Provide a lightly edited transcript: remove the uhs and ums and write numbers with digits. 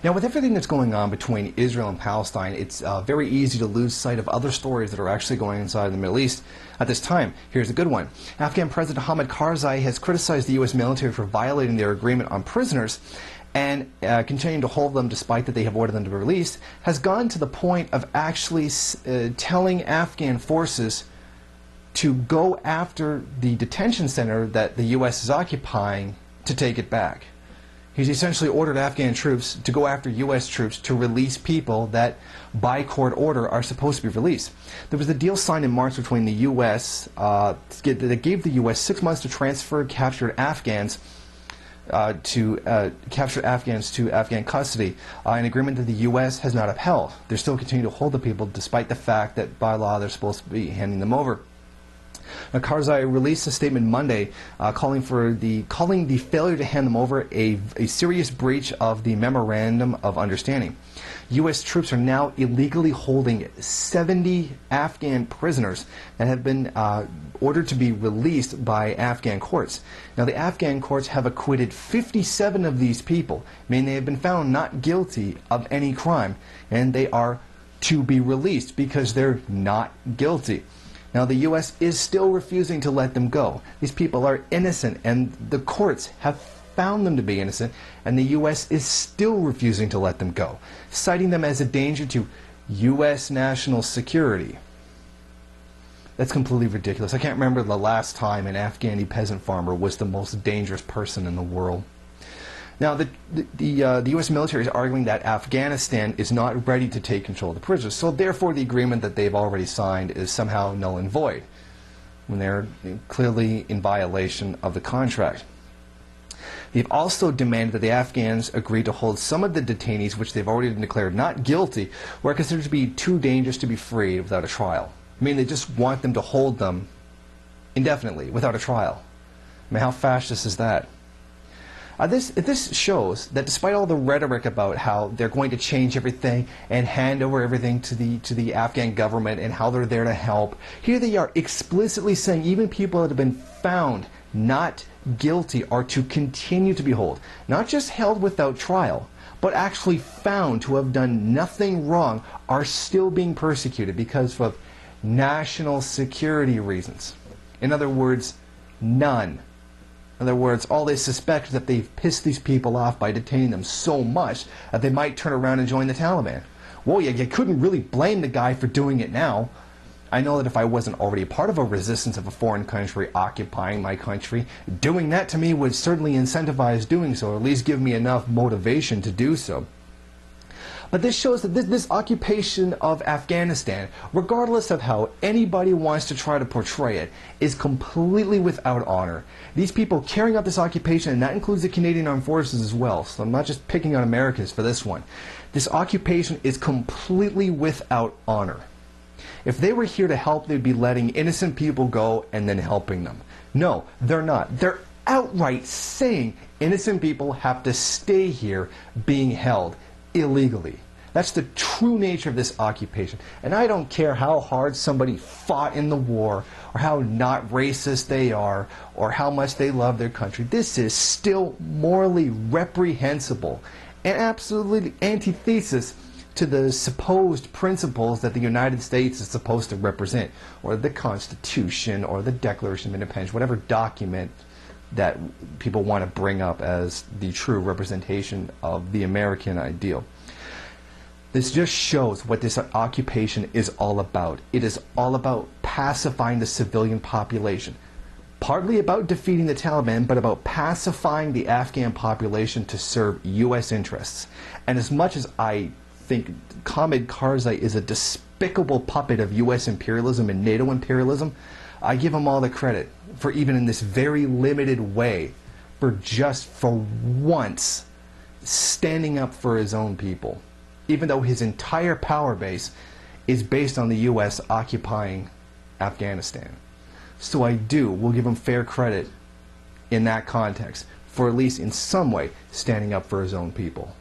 Now, with everything that's going on between Israel and Palestine, it's very easy to lose sight of other stories that are actually going inside the Middle East at this time. Here's a good one. Afghan President Hamid Karzai has criticized the U.S. military for violating their agreement on prisoners and continuing to hold them despite that they have ordered them to be released, has gone to the point of actually telling Afghan forces to go after the detention center that the U.S. is occupying to take it back. He's essentially ordered Afghan troops to go after U.S. troops to release people that, by court order, are supposed to be released. There was a deal signed in March between the U.S. That gave the U.S. 6 months to transfer captured Afghans to Afghan custody, an agreement that the U.S. has not upheld. They're still continuing to hold the people despite the fact that by law they're supposed to be handing them over. Now, Karzai released a statement Monday calling the failure to hand them over a serious breach of the Memorandum of Understanding. U.S. troops are now illegally holding 70 Afghan prisoners that have been ordered to be released by Afghan courts. Now, the Afghan courts have acquitted 57 of these people, meaning they have been found not guilty of any crime, and they are to be released because they're not guilty. Now, the U.S. is still refusing to let them go. These people are innocent, and the courts have found them to be innocent, and the U.S. is still refusing to let them go, citing them as a danger to U.S. national security. That's completely ridiculous. I can't remember the last time an Afghani peasant farmer was the most dangerous person in the world. Now, the U.S. military is arguing that Afghanistan is not ready to take control of the prisoners, so therefore the agreement that they've already signed is somehow null and void, when they're clearly in violation of the contract. They've also demanded that the Afghans agree to hold some of the detainees, which they've already declared not guilty, or are considered to be too dangerous to be freed without a trial. I mean, they just want them to hold them indefinitely, without a trial. I mean, how fascist is that? This shows that despite all the rhetoric about how they're going to change everything and hand over everything to the Afghan government and how they're there to help, here they are explicitly saying even people that have been found not guilty are to continue to be held. Not just held without trial, but actually found to have done nothing wrong are still being persecuted because of national security reasons. In other words, none. In other words, all they suspect is that they've pissed these people off by detaining them so much that they might turn around and join the Taliban. Well, you couldn't really blame the guy for doing it now. I know that if I wasn't already part of a resistance of a foreign country occupying my country, doing that to me would certainly incentivize doing so, or at least give me enough motivation to do so. But this shows that this occupation of Afghanistan, regardless of how anybody wants to try to portray it, is completely without honor. These people carrying out this occupation, and that includes the Canadian Armed Forces as well, so I'm not just picking on Americans for this one. This occupation is completely without honor. If they were here to help, they'd be letting innocent people go and then helping them. No, they're not. They're outright saying innocent people have to stay here being held illegally. That's the true nature of this occupation. And I don't care how hard somebody fought in the war, or how not racist they are, or how much they love their country. This is still morally reprehensible and absolutely antithesis to the supposed principles that the United States is supposed to represent, or the Constitution, or the Declaration of Independence, whatever document that people want to bring up as the true representation of the American ideal. This just shows what this occupation is all about. It is all about pacifying the civilian population. Partly about defeating the Taliban, but about pacifying the Afghan population to serve U.S. interests. And as much as I think Hamid Karzai is a despicable puppet of U.S. imperialism and NATO imperialism, I give him all the credit for, even in this very limited way, for once standing up for his own people, even though his entire power base is based on the U.S. occupying Afghanistan. So will give him fair credit in that context for, at least in some way, standing up for his own people.